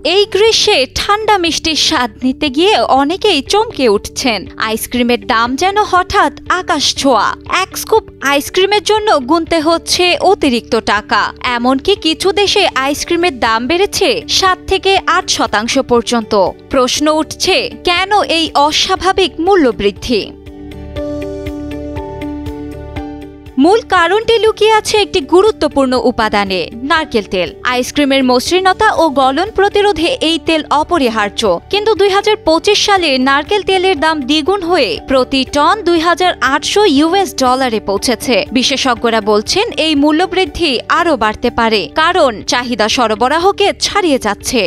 এই গ্রীষ্মে ঠান্ডা মিষ্টির স্বাদ নিতে গিয়ে অনেকেই চমকে উঠছেন। আইসক্রিমের দাম যেন হঠাৎ আকাশ ছোঁয়া। এক স্কুপ আইসক্রিমের জন্য গুনতে হচ্ছে অতিরিক্ত টাকা। এমনকি কিছু দেশে আইসক্রিমের দাম বেড়েছে 7 থেকে 8% পর্যন্ত। প্রশ্ন উঠছে, কেন এই অস্বাভাবিক মূল্যবৃদ্ধি? মূল কারণটি লুকিয়ে আছে একটি গুরুত্বপূর্ণ উপাদানে, নারকেল তেল। আইসক্রিমের মসৃণতা ও গলন প্রতিরোধে এই তেল অপরিহার্য। কিন্তু 2025 সালে নারকেল তেলের দাম দ্বিগুণ হয়ে প্রতি টন $2,800 পৌঁছেছে। বিশেষজ্ঞরা বলছেন এই মূল্যবৃদ্ধি আরও বাড়তে পারে, কারণ চাহিদা সরবরাহকে ছাড়িয়ে যাচ্ছে।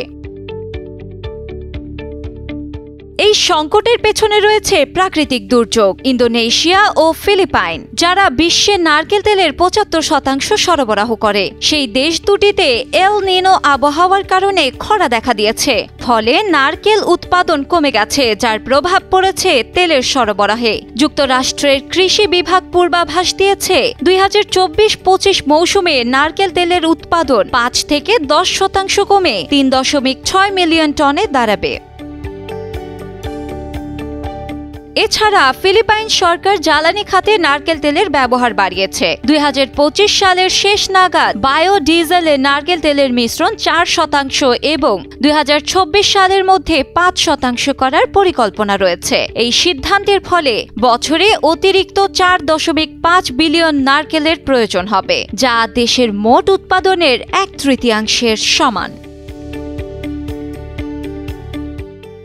এই সংকটের পেছনে রয়েছে প্রাকৃতিক দুর্যোগ। ইন্দোনেশিয়া ও ফিলিপাইন, যারা বিশ্বে নারকেল তেলের 75% সরবরাহ করে, সেই দেশ দুটিতে এল নিনো আবহাওয়ার কারণে খরা দেখা দিয়েছে। ফলে নারকেল উৎপাদন কমে গেছে, যার প্রভাব পড়েছে তেলের সরবরাহে। যুক্তরাষ্ট্রের কৃষি বিভাগ পূর্বাভাস দিয়েছে 2024-25 মৌসুমে নারকেল তেলের উৎপাদন 5 থেকে 10% কমে 3.6 মিলিয়ন টনে দাঁড়াবে। এছাড়া ফিলিপাইন সরকার জ্বালানি খাতে নারকেল তেলের ব্যবহার বাড়িয়েছে। 2025 সালের শেষ নাগাদ বায়োডিজেলে নারকেল তেলের মিশ্রণ 4% এবং 2026 সালের মধ্যে 5% করার পরিকল্পনা রয়েছে। এই সিদ্ধান্তের ফলে বছরে অতিরিক্ত 4.5 বিলিয়ন নারকেলের প্রয়োজন হবে, যা দেশের মোট উৎপাদনের 1/3 সমান।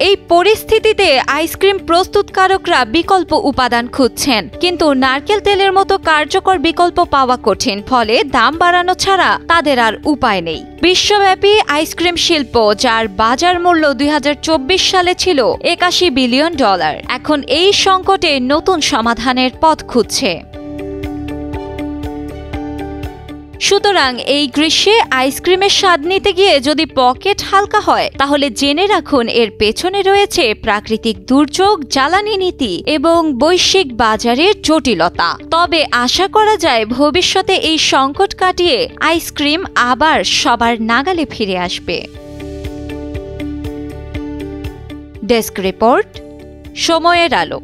এই পরিস্থিতিতে আইসক্রিম প্রস্তুতকারকরা বিকল্প উপাদান খুঁজছেন, কিন্তু নারকেল তেলের মতো কার্যকর বিকল্প পাওয়া কঠিন। ফলে দাম বাড়ানো ছাড়া তাদের আর উপায় নেই। বিশ্বব্যাপী আইসক্রিম শিল্প, যার বাজার মূল্য 2024 সালে ছিল $81 বিলিয়ন, এখন এই সংকটে নতুন সমাধানের পথ খুঁজছে। সুতরাং এই গ্রীষ্মে আইসক্রিমের স্বাদ নিতে গিয়ে যদি পকেট হালকা হয়, তাহলে জেনে রাখুন এর পেছনে রয়েছে প্রাকৃতিক দুর্যোগ, জ্বালানি নীতি এবং বৈশ্বিক বাজারের জটিলতা। তবে আশা করা যায় ভবিষ্যতে এই সংকট কাটিয়ে আইসক্রিম আবার সবার নাগালে ফিরে আসবে। ডেস্ক রিপোর্ট, সময়ের আলো।